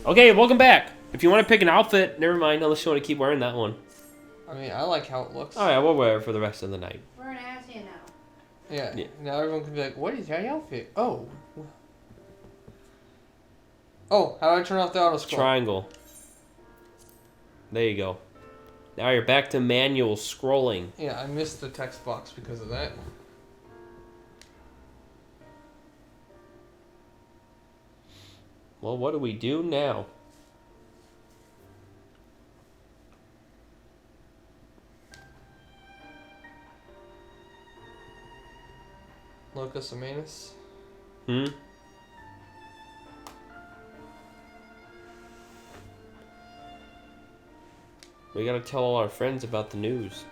Okay, welcome back. If you want to pick an outfit, never mind, unless you want to keep wearing that one. I mean, I like how it looks. Oh yeah, we'll wear it for the rest of the night. We're an Asian now. Yeah. Now everyone can be like, what is that outfit? Oh. Oh, how do I turn off the auto scroll? Triangle. There you go. Now you're back to manual scrolling. Yeah, I missed the text box because of that. Well, what do we do now? Locus Amanus. Hmm? We gotta tell all our friends about the news.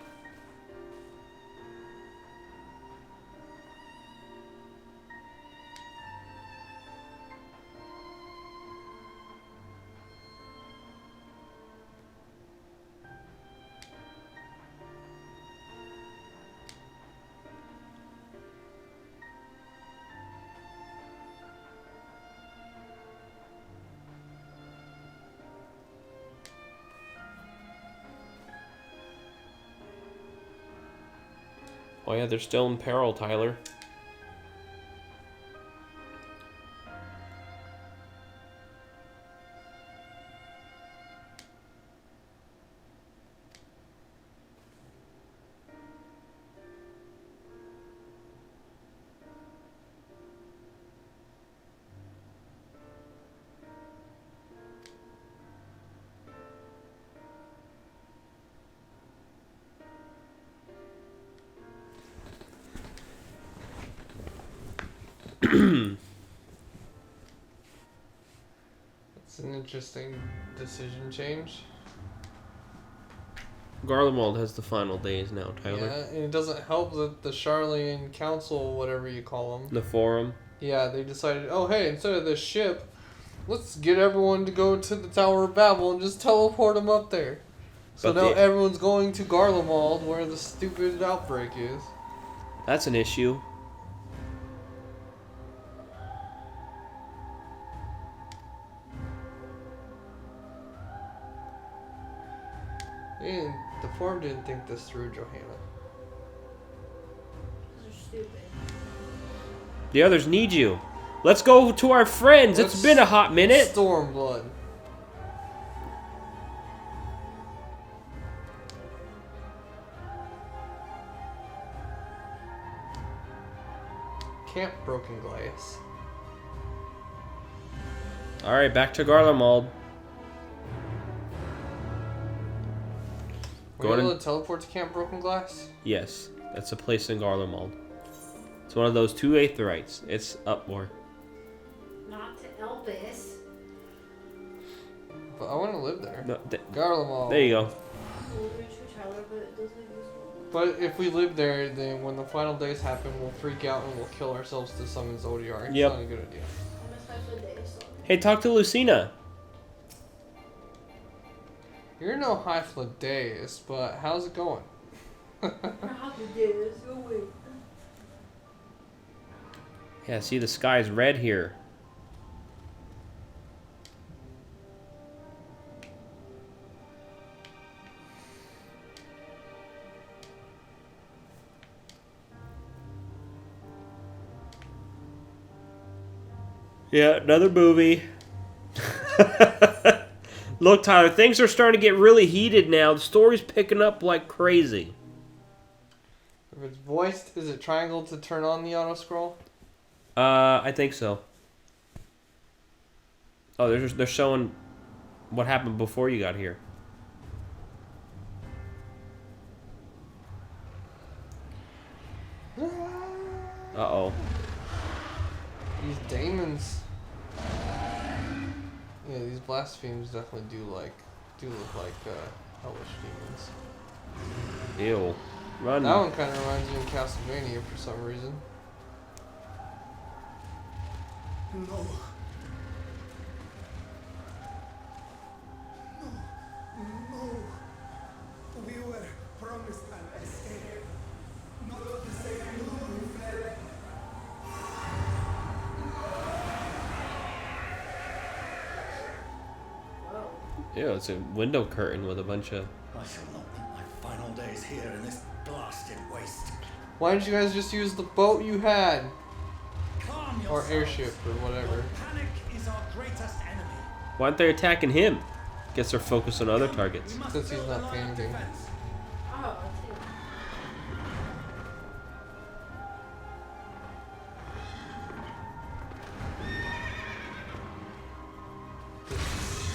Oh yeah, they're still in peril, Tyler. It's an interesting decision change. Garlemald has the final days now, Tyler. Yeah, and it doesn't help that the Charlian Council, whatever you call them. The Forum. Yeah, they decided, oh hey, instead of this ship, let's get everyone to go to the Tower of Babel and just teleport them up there. So But now everyone's going to Garlemald where the stupid outbreak is. That's an issue. And the Forum didn't think this through, Johanna. Those are stupid. The others need you. Let's go to our friends. It's been a hot minute. Stormblood. Camp Broken Glass. Alright, back to Garlemald. Were you able to teleport to Camp Broken Glass? Yes, that's a place in Garlemald. It's one of those 2 Aetherites. It's up more. Not to Elvis. But I want to live there. No, Garlemald. there you go. But if we live there, then when the final days happen, we'll freak out and we'll kill ourselves to summon Zodiac. It's Yep. not a good idea. Hey, talk to Lucina. You're no high Fladeus, but how's it going? Yeah, see, the sky's red here. Yeah, another movie. Look, Tyler, things are starting to get really heated now. The story's picking up like crazy. If it's voiced, is it triangle to turn on the auto scroll? I think so. Oh, they're showing what happened before you got here. Uh-oh. These daemons. Yeah, these blasphemes definitely do look like hellish demons. Ew. Run. That one kind of reminds me of Castlevania for some reason. No. No. We were promised an escape. Not the same you fled. Yeah, it's a window curtain with a bunch of. I shall not want my final days here in this blasted waste. Why didn't you guys just use the boat you had? Calm Or yourselves. airship or whatever. Panic is our greatest enemy. Why aren't they attacking him? Guess they're focused on other targets. We must Since he's build not a line of panicking. defense. Oh, let's see.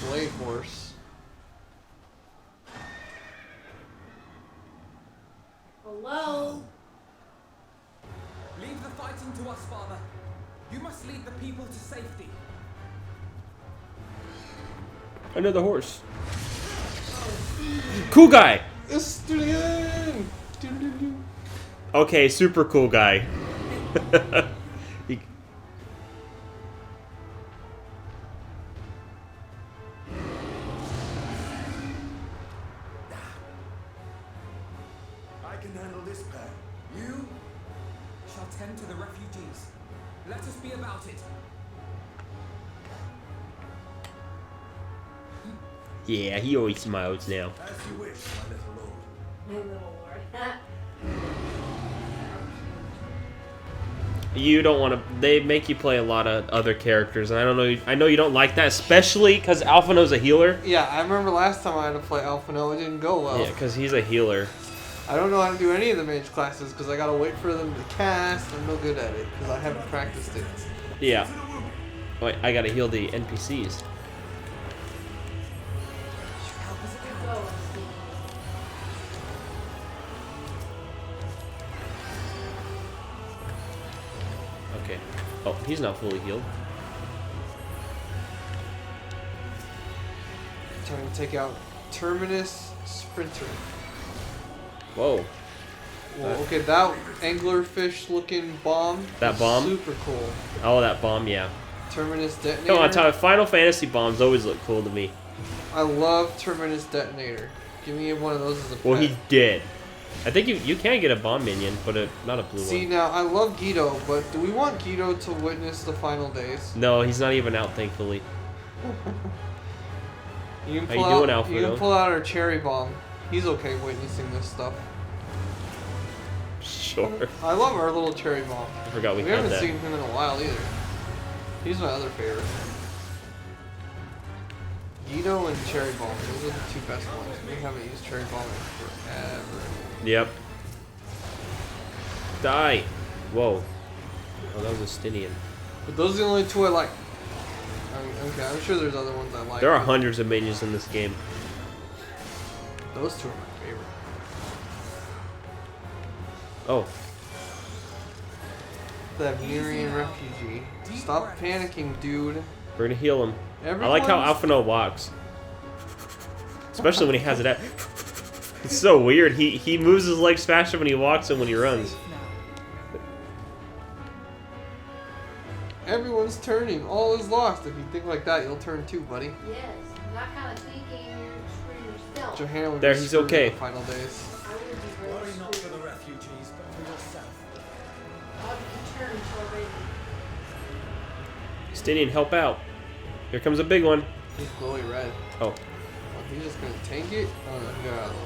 Slave horse. Hello? Leave the fighting to us, Father. You must lead the people to safety. Another horse. Cool guy. Esturian! Doo-doo-doo. Okay, super cool guy. He- I can handle this pack. You shall tend to the refugees. Let us be about it. yeah, he always smiles now. As you wish, my little lord. My little lord. You don't want to. They make you play a lot of other characters, and I don't know. I know you don't like that, especially because Alphino's a healer. Yeah, I remember last time I had to play Alphino, it didn't go well. Yeah, because he's a healer. I don't know how to do any of the mage classes because I gotta wait for them to cast. I'm no good at it because I haven't practiced it. Yeah. Wait, I gotta heal the NPCs. Go, Steve. Okay. Oh, he's not fully healed. Trying to take out Terminus Sprinter. Whoa. Well, okay, that anglerfish looking bomb. That is bomb? Super cool. Oh, that bomb, yeah. Terminus Detonator. Come on, Tom. Final Fantasy bombs always look cool to me. I love Terminus Detonator. Give me one of those as a pet. Well, he's dead. I think you can get a bomb minion, but not a blue See, one. now, I love Guido, but do we want Guido to witness the final days? No, he's not even out, thankfully. You can How pull you doing, out, You Alfredo? can pull out our cherry bomb. He's okay witnessing this stuff. Sure. I love our little cherry bomb. I forgot we We had haven't that. seen him in a while either. He's my other favorite. Guido and cherry bomb. Those are the two best ones. We haven't used cherry bomb in forever. Yep. Die. Whoa. Oh, that was a Stinian. But those are the only two I like. Okay, I'm sure there's other ones I like. There are but hundreds of minions in this game. Those two are my favorite. Oh, The Mirian refugee. Stop panicking, dude. we're gonna heal him. I like how Everyone's- Alphino walks. Especially when he has it out. It's so weird. He moves his legs faster when he walks than when he runs. Everyone's turning. All is lost. If you think like that, you'll turn too, buddy. Yes, that kind of thinking you're screwing yourself. Johanna would There, be he's screwed in okay. the final days. I would be very Worry not for screwed. the refugees, but for yourself. I'll be turned already. Stinian, help out. Here comes a big one. He's glowy red. Oh, Oh, he's just gonna tank it? Oh no, get out of the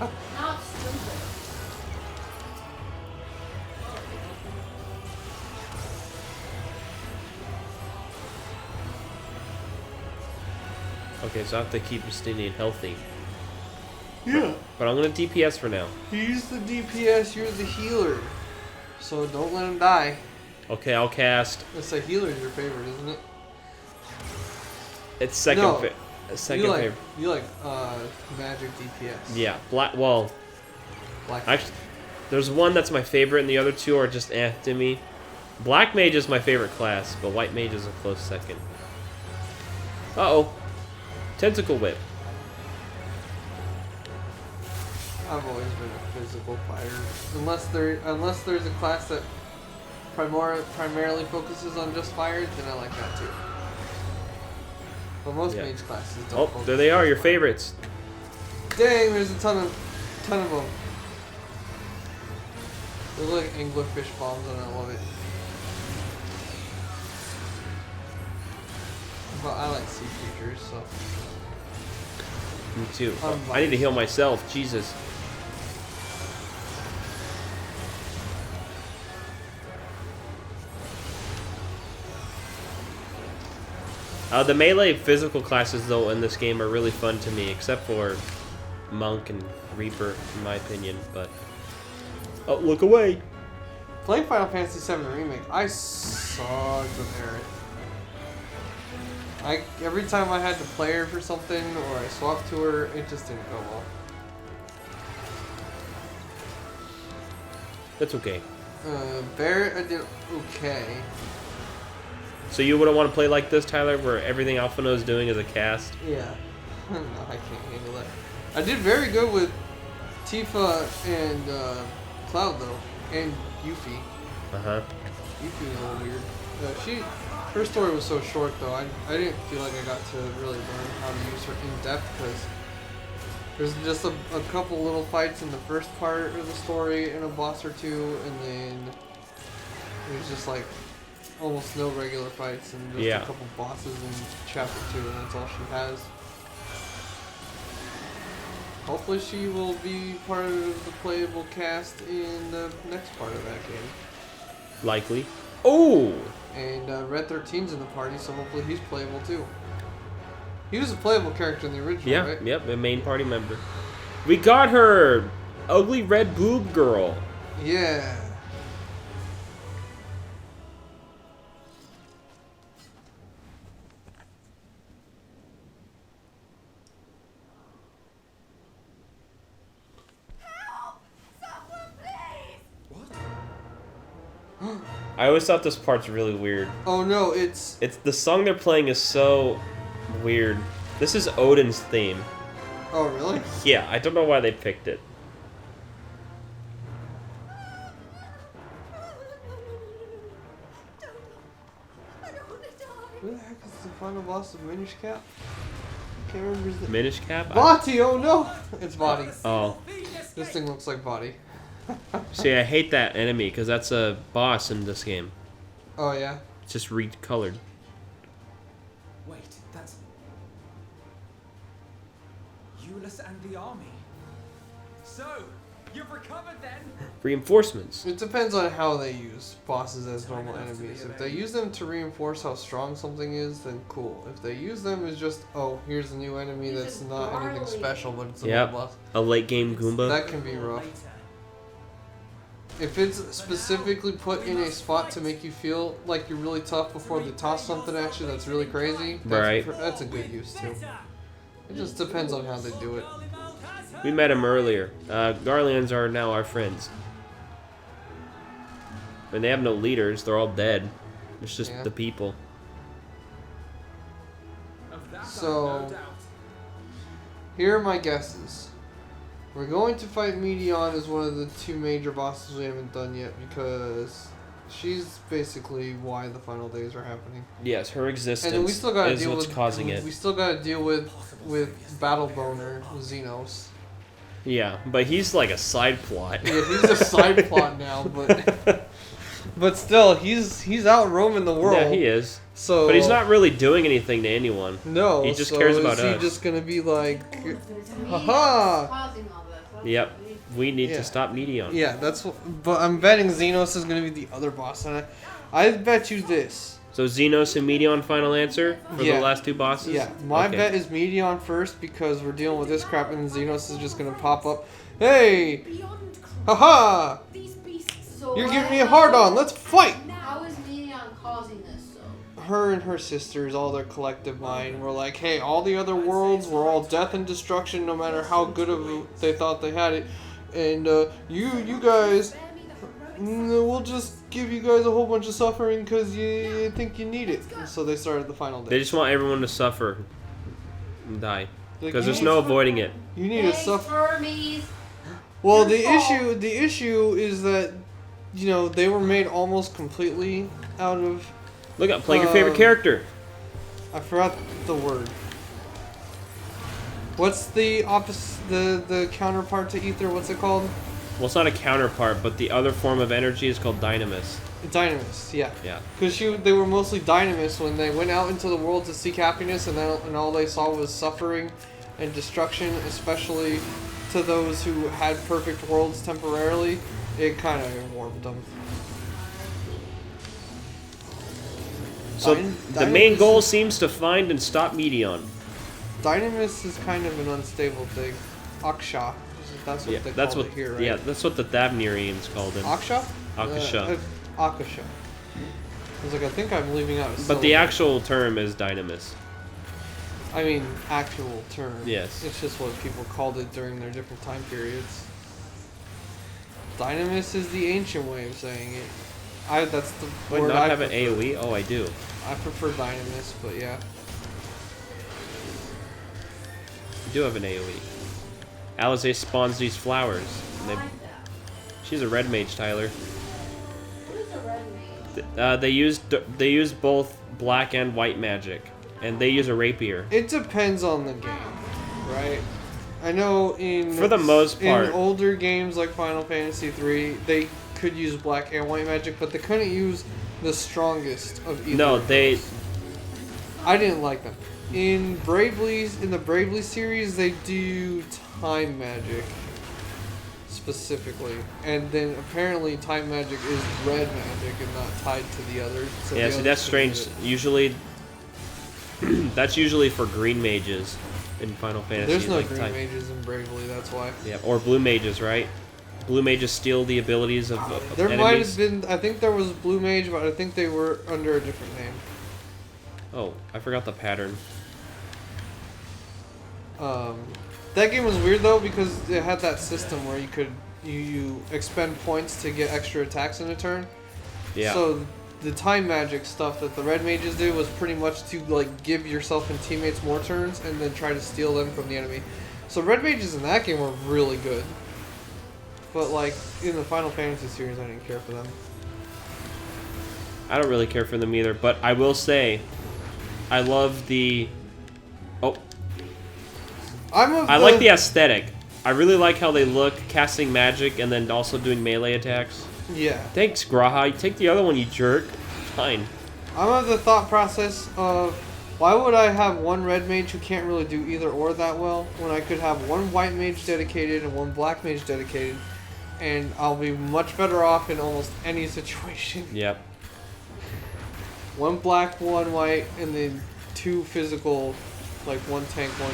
way. Not stupid. okay. So I have to keep Stinian healthy. Yeah. But I'm gonna DPS for now. He's the DPS, you're the healer. So don't let him die. Okay, I'll cast. It's a healer's your favorite, isn't it? It's second. No, Second you like, favorite. You like magic DPS. Yeah. Black. Well, Black. actually, there's one that's my favorite, and the other two are just to me. Black Mage is my favorite class, but White Mage is a close second. Uh-oh. Tentacle Whip. I've always been a physical fighter. Unless there's a class that primarily focuses on just fire, then I like that too. But most Yeah. mage classes don't. Oh, focus there they on are, your fire. favorites. Dang, there's a ton of them. They're like anglerfish bombs, and I love it. But I like sea creatures, so Me too. I need to heal myself. Jesus. The melee physical classes, though, in this game are really fun to me, except for Monk and Reaper, in my opinion. But oh, look away! Playing Final Fantasy VII Remake, I sucked with Aerith. Every time I had to play her for something, or I swapped to her, it just didn't go well. That's okay. Barret, I did okay. So you wouldn't want to play like this, Tyler, where everything Alphinaud is doing is a cast? Yeah. No, I can't handle that. I did very good with Tifa and Cloud, though. And Yuffie. Uh-huh. Yuffie was a little weird. Her story was so short, though. I didn't feel like I got to really learn how to use her in depth, because there's just a couple little fights in the first part of the story and a boss or two, and then there's just like almost no regular fights and just a couple bosses in chapter 2, and that's all she has. Hopefully she will be part of the playable cast in the next part of that game. Likely. Oh! And Red 13's in the party, so hopefully he's playable too. He was a playable character in the original, right? Yep, a main party member. We got her! Ugly red boob girl. Yeah. I always thought this part's really weird. Oh no, it's the song they're playing is so weird. This is Odin's theme. Oh really? Yeah, I don't know why they picked it. Who the heck is the final boss of Minish Cap? Can't remember his name. Minish Cap? Body, oh no! It's Body. Oh. This thing looks like Body. See, I hate that enemy because that's a boss in this game. Oh yeah? It's just recolored. Wait, that's Euless and the army. So, you've recovered then? Reinforcements. It depends on how they use bosses as normal enemies. If they use them to reinforce how strong something is, then cool. If they use them as just, oh, here's a new enemy that's not anything special, but it's a little boss. A late game Goomba. That can be rough. If it's specifically put in a spot to make you feel like you're really tough before they toss something at you that's really crazy, that's a good use too. It just depends on how they do it. We met him earlier. Garleans are now our friends. And they have no leaders, they're all dead. It's just the people. So, here are my guesses. We're going to fight Medion as one of the two major bosses we haven't done yet, because she's basically why the final days are happening. Yes, her existence and we still gotta is what's causing it. We still gotta deal with Battle Boner Xenos. Yeah, but he's like a side plot. Yeah, he's a side plot now, but still, he's out roaming the world. Yeah, he is. So, but he's not really doing anything to anyone. No, he just cares about us. Is he just gonna be like, haha? Yep, we need to stop Medion. Yeah, that's what. But I'm betting Xenos is gonna be the other boss, and I bet you this. So Xenos and Medion final answer for the last two bosses? Yeah, my bet is Medion first because we're dealing with this crap, and Xenos is just gonna pop up. Hey! Haha! You're giving me a hard on. Let's fight! How is Medion causing this, though? Her and her sisters, all their collective mind, were like, hey, all the other worlds were all death and destruction, no matter how good of it they thought they had it. And you guys, we'll just give you guys a whole bunch of suffering because you think you need it. And so they started the final day. They just want everyone to suffer and die. Because there's no avoiding it. You need to suffer. Well, the issue is that, you know, they were made almost completely out of... Look up, play your favorite character. I forgot the word. What's the the counterpart to ether? What's it called? Well, it's not a counterpart, but the other form of energy is called dynamis. Dynamis, yeah. Yeah. Because they were mostly dynamis when they went out into the world to seek happiness, and all they saw was suffering. and destruction, especially to those who had perfect worlds temporarily, it kind of warped them. So the main goal seems to find and stop Meteon. Dynamis is kind of an unstable thing. Aksha. That's what they call it here, right? Yeah, that's what the Thavnirians called him. Aksha? Akasha. Akasha. I was like, I think I'm leaving out a But syllable. the actual term is Dynamis. I mean, actual term. Yes. It's just what people called it during their different time periods. Dynamis is the ancient way of saying it. That's the Wait, word not I have an prefer. AoE? Oh, I do. I prefer Dynamis, but yeah. You do have an AoE. Alizé spawns these flowers. And I they, like that. she's a red mage, Tyler. What is a red mage? They use both black and white magic, and they use a rapier. It depends on the game, right? I know For the most part. in older games like Final Fantasy III, they could use black and white magic, but they couldn't use the strongest of either. No, of they. those. I didn't like them. In the Bravely series, they do time magic specifically, and then apparently time magic is red magic and not tied to the others. So Yeah, the see, others that's can use strange. it. Usually, that's usually for green mages in Final Fantasy. There's no like green type. mages in Bravely, that's why. Yeah, or blue mages, right? Blue mages steal the abilities of There enemies. might have been. I think there was Blue Mage, but I think they were under a different name. Oh, I forgot the pattern. That game was weird though because it had that system where you could you expend points to get extra attacks in a turn. Yeah. So the time magic stuff that the red mages do was pretty much to like give yourself and teammates more turns and then try to steal them from the enemy. So red mages in that game were really good. But like in the Final Fantasy series, I didn't care for them. I don't really care for them either, but I will say, I love the. Oh, I like the aesthetic. I really like how they look, casting magic and then also doing melee attacks. Yeah. Thanks, Graha. You take the other one, you jerk. Fine. I'm of the thought process of why would I have one red mage who can't really do either or that well when I could have one white mage dedicated and one black mage dedicated, and I'll be much better off in almost any situation. Yep. One black, one white, and then two physical, like one tank, one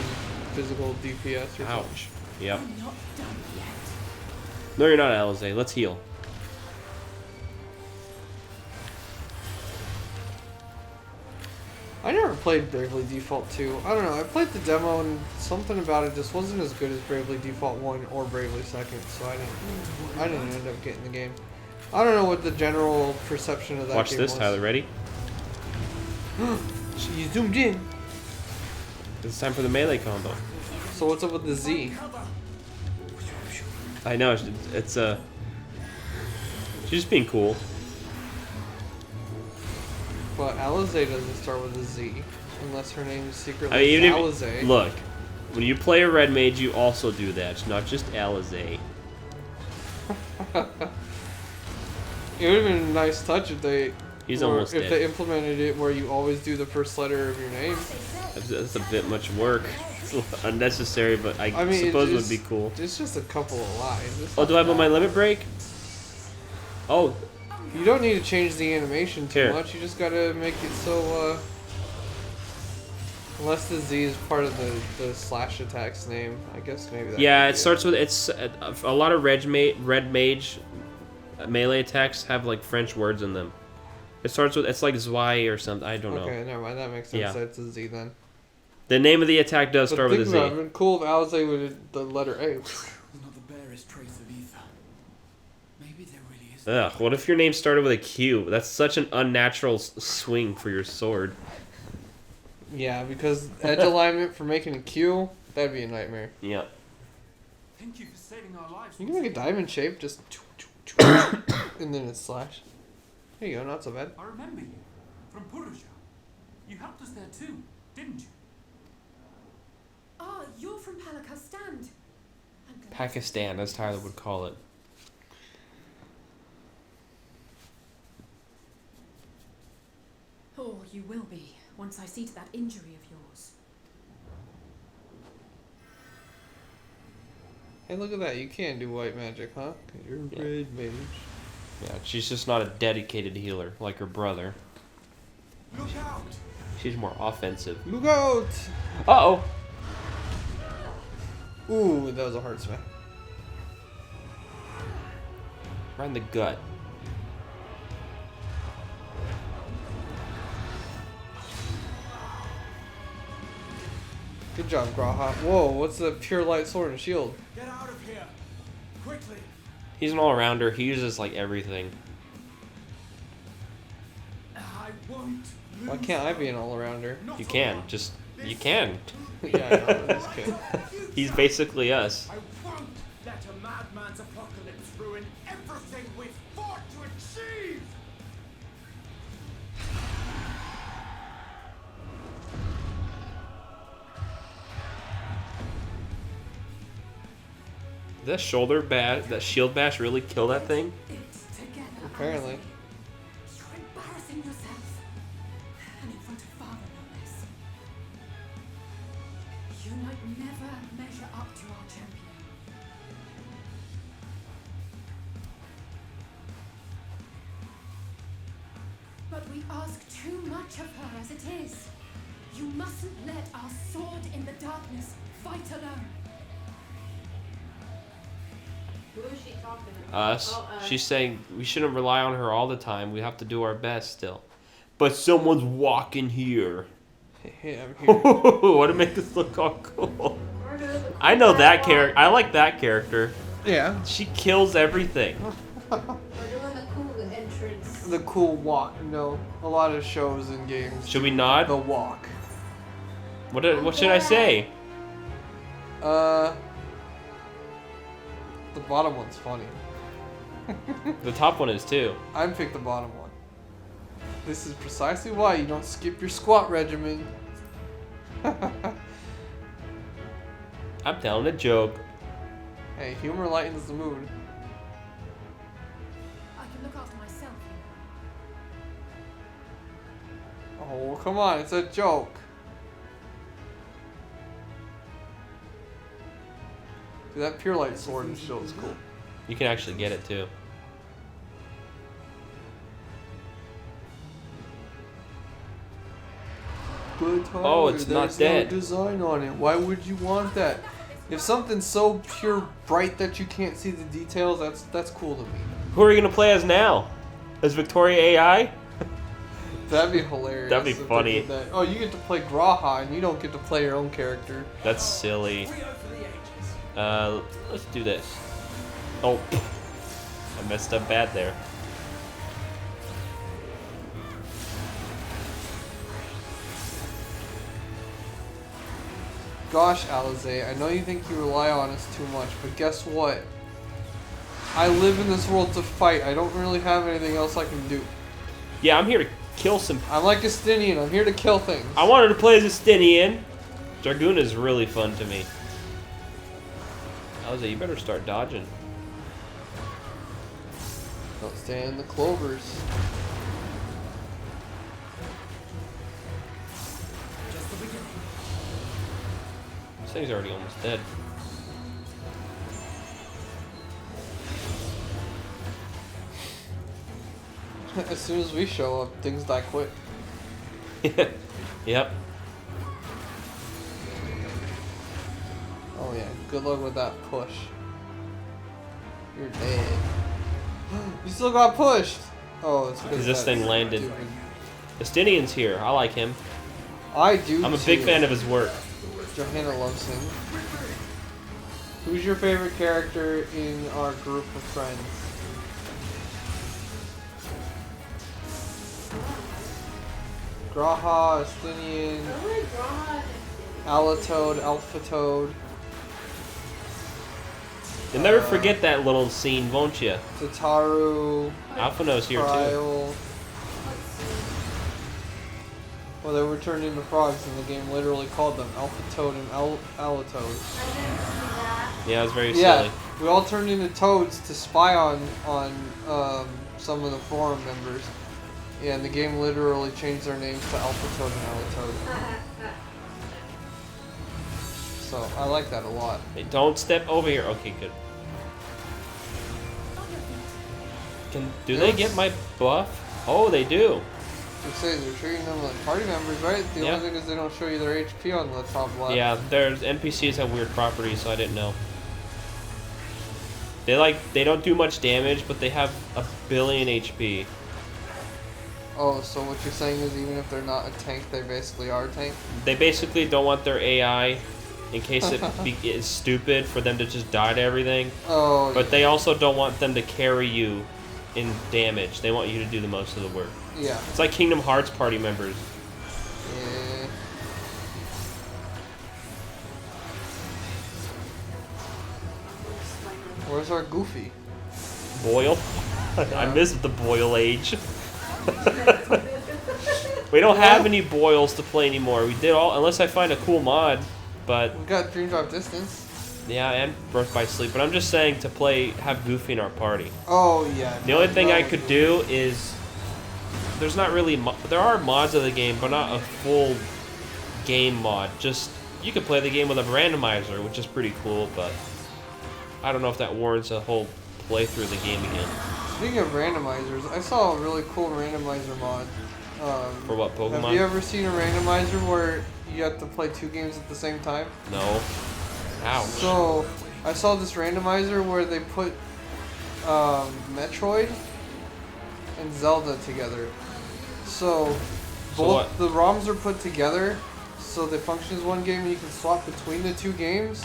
physical DPS or something. Ouch. Yep. I'm not done yet. No, you're not, Alizé. Let's heal. I never played Bravely Default 2. I don't know. I played the demo and something about it just wasn't as good as Bravely Default 1 or Bravely 2nd, so I didn't end up getting the game. I don't know what the general perception of that Watch game this, was. Tyler. Ready? You zoomed in. It's time for the melee combo. So what's up with the Z? I know. It's she's just being cool. But Alizé doesn't start with a Z, unless her name is secretly I mean, even Alizé. if, look, when you play a red mage, you also do that. It's not just Alizé. It would have been a nice touch if they He's or almost if dead. they implemented it where you always do the first letter of your name. That's a bit much work. It's unnecessary, but I mean, suppose it it's- would be cool. It's just a couple of lines. It's Oh, not do I put my bad. limit break? Oh, You don't need to change the animation too Here. much. You just gotta make it so. Unless the Z is part of the slash attack's name, I guess maybe. That yeah. could It be starts with a lot of red mage melee attacks have like French words in them. It starts with it's like Zwei or something. I don't know. Okay, never mind. That makes sense. Yeah. That's a Z then. The name of the attack does But start with a think about it, Z. it'd been cool if Alizé with the letter A. Not the barest trace of ether. Maybe there really is. Ugh, what if your name started with a Q? That's such an unnatural swing for your sword. Yeah, because edge alignment for making a Q, that'd be a nightmare. Yeah. Thank you for saving our lives. You can make a diamond shape, just and then it's slash. There you go, not so bad. I remember you from Purusha. You helped us there too, didn't you? Ah, you're from Palakastan. Pakistan, as Tyler would call it. Oh, you will be, once I see to that injury of yours. Hey, look at that. You can do white magic, huh? 'Cause you're a red mage. Yeah, she's just not a dedicated healer like her brother. Look out! She's more offensive. Look out! Uh-oh. Ooh, that was a hard smack. Right in the gut. Good job, Graha. Whoa, what's the pure light sword and shield? Get out of here! Quickly! He's an all-rounder. He uses, like, everything. I won't lose. Why can't I be an all-arounder? You can. Just... You can. Yeah, I know, I'm just kidding. He's basically us. I won't let a madman's apocalypse ruin everything we've fought to achieve! Did that shoulder bash, that shield bash really kill that thing? It's together. Apparently. You're embarrassing yourself. And in front of father, no less. You might never measure up to our champion. But we ask too much of her as it is. You mustn't let our sword in the darkness fight alone. Who is she talking about? Us. Oh, She's saying we shouldn't rely on her all the time. We have to do our best still. But someone's walking here. Hey, I'm here. What to make this look all cool. I know that character. I like that character. Yeah. She kills everything. We're doing the cool entrance. The cool walk. No, a lot of shows and games. Should we nod? The walk. What should I say? The bottom one's funny. The top one is too. I'd pick the bottom one. This is precisely why you don't skip your squat regimen. I'm telling a joke. Hey, humor lightens the mood. I can look after myself, you know. Oh, come on, it's a joke. Dude, that pure light sword and shield is cool. You can actually get it too. But Tyler, Oh, it's not there's dead. no design on it. Why would you want that? If something's so pure bright that you can't see the details, that's cool to me. Who are you gonna play as now? As Victoria AI? That'd be hilarious. That'd be if they funny. did that. Oh, you get to play Graha and you don't get to play your own character. That's silly. Trio for the ages. Let's do this. Oh, I messed up bad there. Gosh, Alize, I know you think you rely on us too much, but guess what? I live in this world to fight. I don't really have anything else I can do. Yeah, I'm here to kill some. I'm like Estinian. I'm here to kill things. I wanted to play as Estinian. Dragoon is really fun to me. Alize, you better start dodging. Don't stay in the clovers. Just the beginning. This thing's already almost dead. As soon as we show up, things die quick. Yep. Oh yeah, good luck with that push. You're dead. You still got pushed! Oh, it's Because this that thing landed. stupid- Estinian's here. I like him. I do I'm a big too. fan of his work. Johanna loves him. Who's your favorite character in our group of friends? Graha, Estinian, Oh my god. Alatoad, Alphatoad, You'll never forget that little scene, won't you? Tataru, Alphano's here too. Trial. Well, they were turned into frogs, and the game literally called them Alphatoad and Alatoad. I didn't see that. Yeah, it was very Yeah, silly. we all turned into toads to spy on some of the forum members. Yeah, and the game literally changed their names to Alphatoad and Alatoad. So I like that a lot. Hey, don't step over here. Okay, good. Do they get my buff? Oh, they do. You say they're treating them like party members, right? The Yeah. only thing is they don't show you their HP on the top left. Yeah, there's NPCs have weird properties, so I didn't know. They don't do much damage, but they have a billion HP. Oh, so what you're saying is even if they're not a tank, they basically are a tank? They basically don't want their AI, in case it is stupid, for them to just die to everything. Oh, But they also don't want them to carry you in damage. They want you to do the most of the work. yeah. It's like Kingdom Hearts party members. Yeah. Where's our Goofy? Boyle. I missed the Boyle age. We don't have any Boyles to play anymore. We did all, unless I find a cool mod. But We got Dream Drop Distance. yeah, and Birth by Sleep. But I'm just saying to have Goofy in our party. Oh, yeah. The only thing I could do is there's not really there are mods of the game, but not a full game mod. Just you could play the game with a randomizer, which is pretty cool. But I don't know if that warrants a whole playthrough of the game again. Speaking of randomizers, I saw a really cool randomizer mod. For what, Pokemon? Have you ever seen a randomizer where you have to play 2 games at the same time? No. Ouch. So, I saw this randomizer where they put Metroid and Zelda together. So, both the ROMs are put together, so they function as one game and you can swap between the 2 games.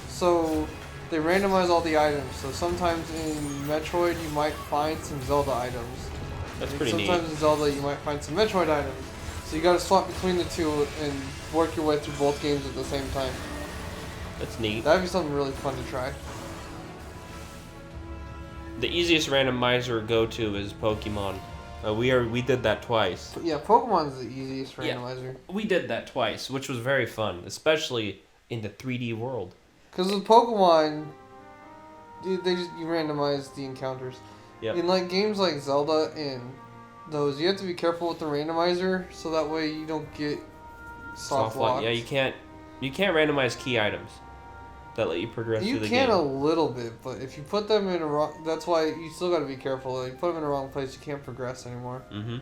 So, they randomize all the items. So, sometimes in Metroid you might find some Zelda items. That's pretty neat. Sometimes in Zelda you might find some Metroid items. So, you gotta swap between the 2 and work your way through both games at the same time. That's neat. That'd be something really fun to try. The easiest randomizer to go to is Pokemon. We did that twice. Yeah, Pokemon's the easiest randomizer. We did that twice, which was very fun, especially in the 3D world. Because with Pokemon, you randomize the encounters. Yep. In like games like Zelda and those, you have to be careful with the randomizer so that way you don't get soft locked. Yeah, you can't randomize key items that let you progress You through the can game. a little bit, but if you put them in a wrong, that's why you still got to be careful. If you put them in the wrong place, you can't progress anymore. Mm-hmm.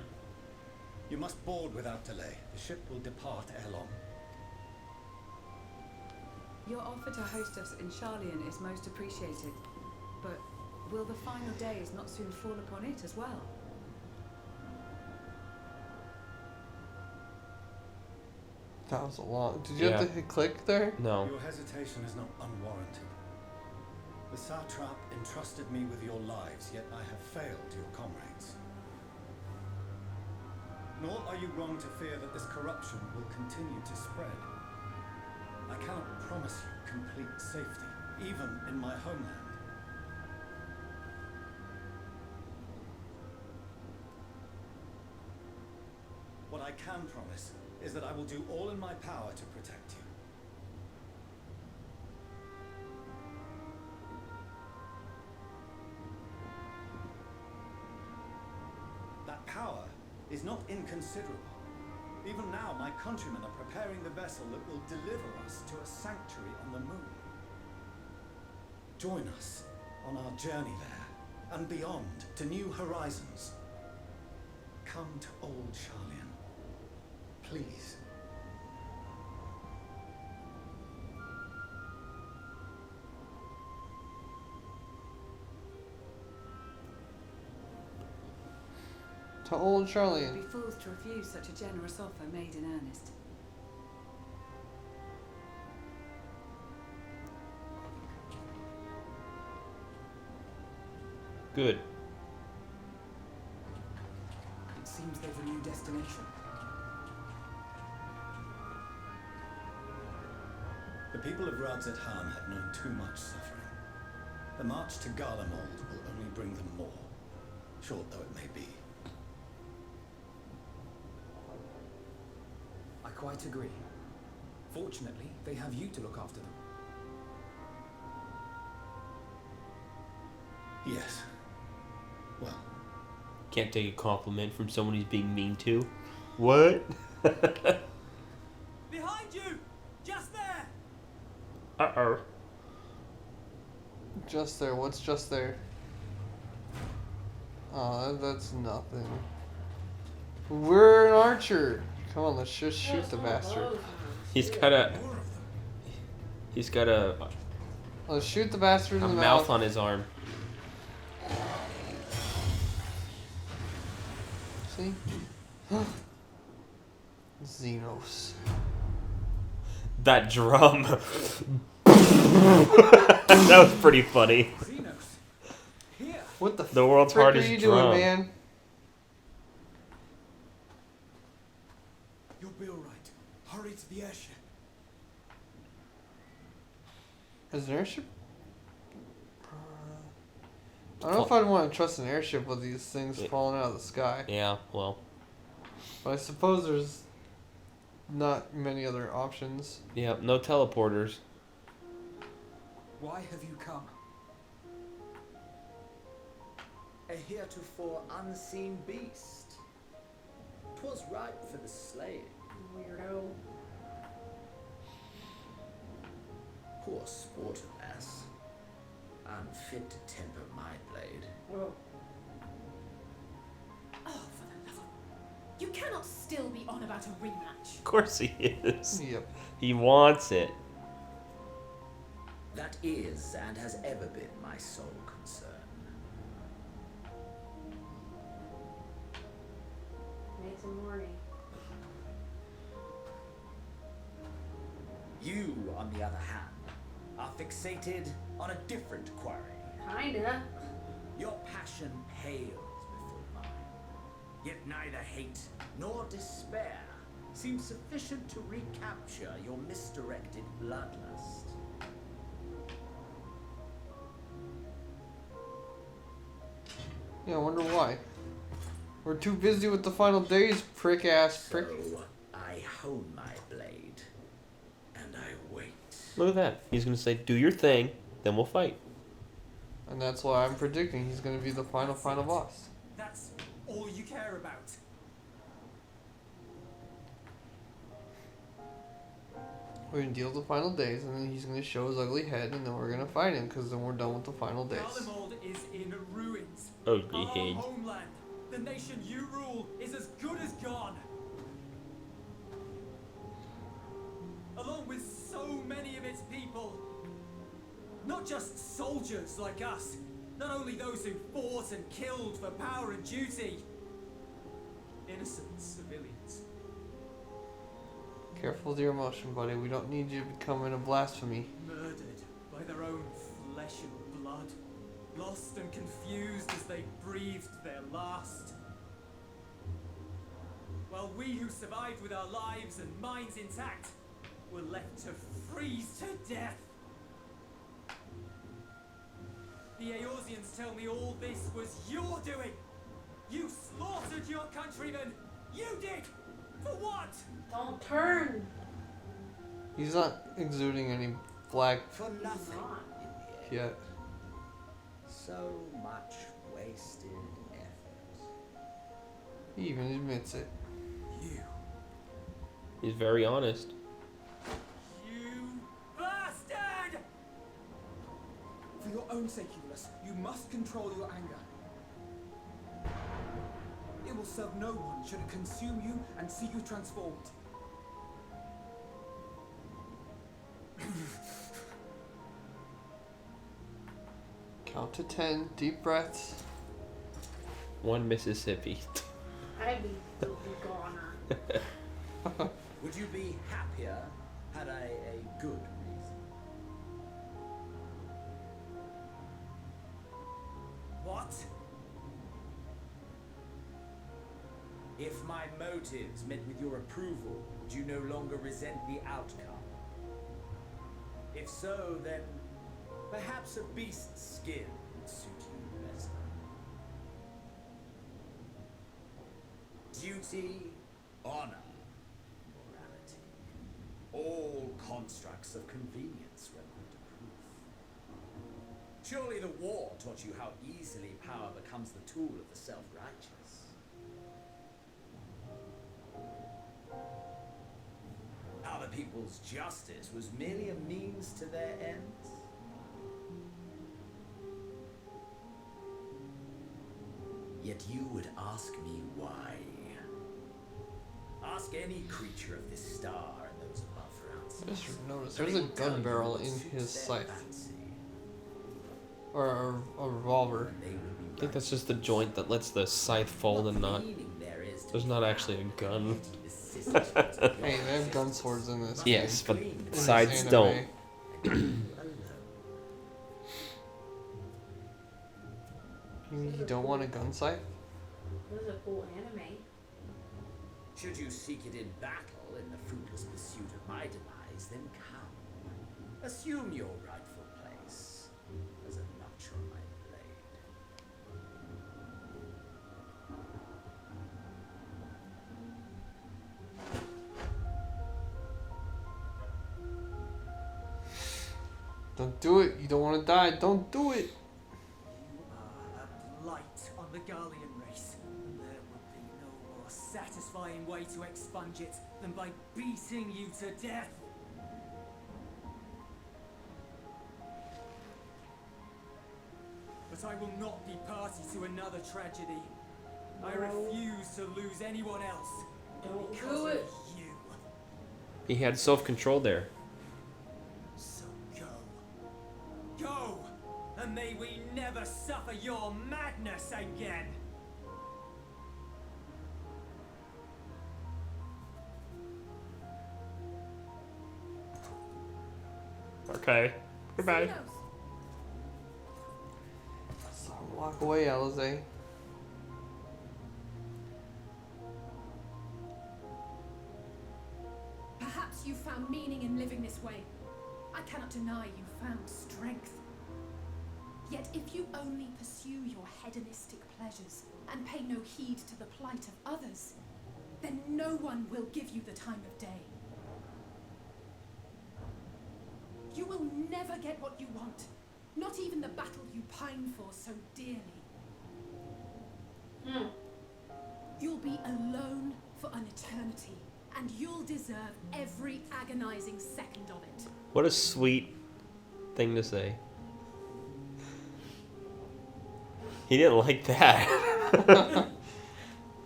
You must board without delay. The ship will depart ere long. Your offer to host us in Charlian is most appreciated, but will the final days not soon fall upon it as well? That was a long. Did you have Yeah. to hit click there? No. Your hesitation is not unwarranted. The satrap entrusted me with your lives, yet I have failed your comrades. Nor are you wrong to fear that this corruption will continue to spread. I cannot promise you complete safety, even in my homeland. What I can promise is that I will do all in my power to protect you. That power is not inconsiderable. Even now, my countrymen are preparing the vessel that will deliver us to a sanctuary on the moon. Join us on our journey there and beyond to new horizons. Come to old Charlian. Please. To old We'd Charlian. be fools to refuse such a generous offer made in earnest. Good. It seems there's a new destination. The people of Radzet-Han have known too much suffering. The march to Garlemald will only bring them more, short though it may be. I quite agree. Fortunately, they have you to look after them. Yes. Well, Can't take a compliment from someone he's being mean to. What? Behind you! Just there! Uh-oh. Just there. What's just there? Oh, that's nothing. We're an archer. Come on, let's just shoot the bastard. He's got a... He's got a Let's shoot the bastard in the mouth on his arm. See? Xenos. That drum. That was pretty funny. Xenos. Here. What the The world's frick hardest are you drum. doing, man? You'll be all right. Hurry to the airship. Is an airship? I don't know if I'd want to trust an airship with these things falling out of the sky. Yeah, well. But I suppose there's not many other options. Yeah, no teleporters. Why have you come? A heretofore unseen beast. 'Twas ripe for the slaying. Weirdo. Poor sport, ass. Unfit to temper my blade. Oh, for the love of... You cannot still be on about a rematch. Of course he is. Yep. He wants it. That is and has ever been my sole concern. Makes him horny. You, on the other hand, are fixated on a different quarry. Kinda. Your passion pales before mine. Yet neither hate nor despair seems sufficient to recapture your misdirected bloodlust. Yeah, I wonder why. We're too busy with the final days, prick ass prick. So I hone my blade, and I wait. Look at that. He's going to say, do your thing, then we'll fight. And that's why I'm predicting he's gonna be the final boss. That's all you care about. We're gonna deal with the final days, and then he's gonna show his ugly head, and then we're gonna fight him, because then we're done with the final days. Garlemald is in ruins. Ugly Our head. homeland, the nation you rule, is as good as gone. Along with so many of its people. Not just soldiers like us. Not only those who fought and killed for power and duty. Innocent civilians. Careful with your emotion, buddy. We don't need you becoming a blasphemy. Murdered by their own flesh and blood. Lost and confused as they breathed their last. While we who survived with our lives and minds intact were left to freeze to death. The Eorzeans tell me all this was your doing. You slaughtered your countrymen. You did. For what? Don't turn. He's not exuding any black For nothing in the end. yet. So much wasted effort. He even admits it. You. He's very honest. You bastard! For your own sake, Euless, you must control your anger. It will serve no one should it consume you and see you transformed. Count to 10, deep breaths. 1 Mississippi. I'd be filthy goner. Would you be happier had I a good reason? What? If my motives met with your approval, would you no longer resent the outcome? If so, then perhaps a beast's skin would suit you better. Duty, honor, morality. All constructs of convenience when put to proof. Surely the war taught you how easily power becomes the tool of the self-righteous. How the people's justice was merely a means to their ends? Yet you would ask me why. Ask any creature of this star and those above for I answers. just noticed there's a gun barrel in his scythe. Or a revolver. I think that's just the joint that lets the scythe fall and not. There's not actually a gun. Hey, they have gun swords in this. Yes, but In this scythes anime. don't. You don't want a gun scythe? This is a cool anime. Should you seek it in battle in the fruitless pursuit of my demise, then come. Assume your rightful place as a notch on my blade. Don't do it. You don't want to die. Don't do it. You are a blight on the Garlean race, and there would be no more satisfying way to expunge it than by beating you to death. But I will not be party to another tragedy. I refuse to lose anyone else. Don't because do of it. you. He had self-control there. So go. Go! And may we never suffer your madness again! Okay. Goodbye. Xenos, So walk away, Alize. Perhaps you found meaning in living this way. I cannot deny you found strength. Yet if you only pursue your hedonistic pleasures and pay no heed to the plight of others, then no one will give you the time of day. You will never get what you want, not even the battle you pine for so dearly. You'll be alone for an eternity, and you'll deserve every agonizing second of it. What a sweet thing to say. He didn't like that.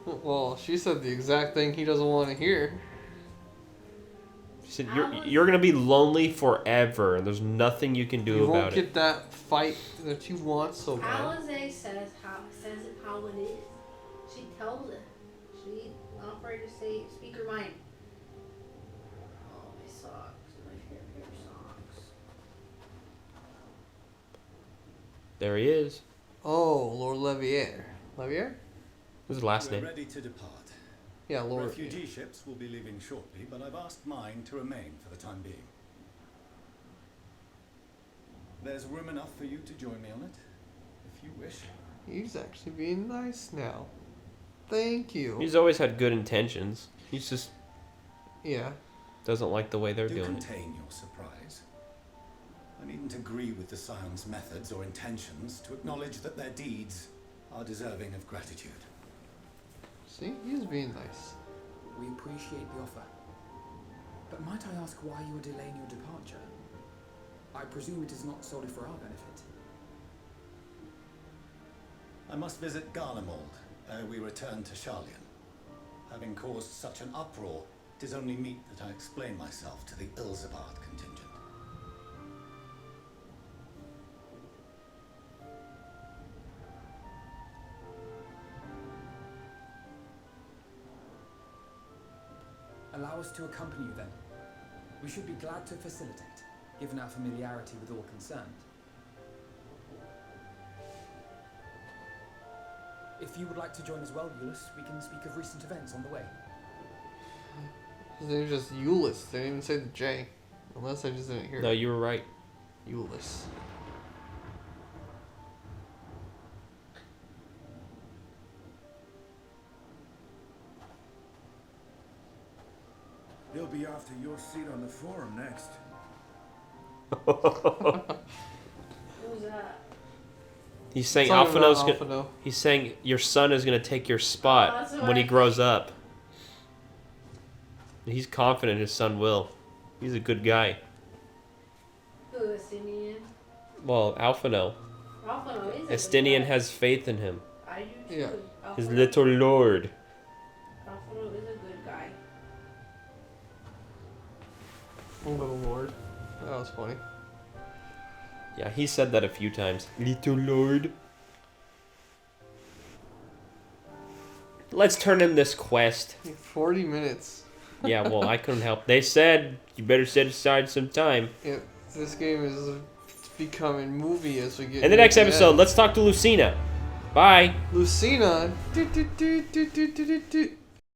Well, she said the exact thing he doesn't want to hear. She said, you're gonna be lonely forever, and there's nothing you can do You won't about get it. that fight that you want so bad. Alize says it how it is. She tells it. She's not afraid to speak her mind. Oh, my socks. My fair socks. There he is. Oh, Lord Levier. Levier? What's his last We're name? ready to depart. Yeah, Lord. Refugee ships will be leaving shortly, but I've asked mine to remain for the time being. There's room enough for you to join me on it, if you wish. He's actually being nice now. Thank you. He's always had good intentions. He's just Yeah. doesn't like the way they're Do doing it. contain your surprise. I needn't agree with the Scion's methods or intentions to acknowledge that their deeds are deserving of gratitude. See, he's being nice. We appreciate the offer. But might I ask why you are delaying your departure? I presume it is not solely for our benefit. I must visit Garlemald ere we return to Charlian. Having caused such an uproar, it is only meet that I explain myself to the Ilzabard contingent. Allow us to accompany you then. We should be glad to facilitate, given our familiarity with all concerned. If you would like to join as well, Euless, we can speak of recent events on the way. His name's just Euless. They didn't even say the J. Unless I just didn't hear No, it. you were right. Euless. He'll be after your seat on the forum next. Who's that? He's saying Talking about Alphino's gonna, Alphino. he's saying your son is gonna take your Oh, spot that's what when he I grows think. up. He's confident his son will. He's a good guy. Who, Estinian? Well, Alphino. Alphino is a good Estinian guy. has faith in him. I do too. Yeah. His Alphino- little lord. Alphino is a good guy. Little Lord. That was funny. Yeah, he said that a few times. Little lord. Let's turn in this quest. 40 minutes. Yeah, well, I couldn't help. They said you better set aside some time. Yeah, this game is becoming movie as we get. In the next near episode, end. let's talk to Lucina. Bye. Lucina.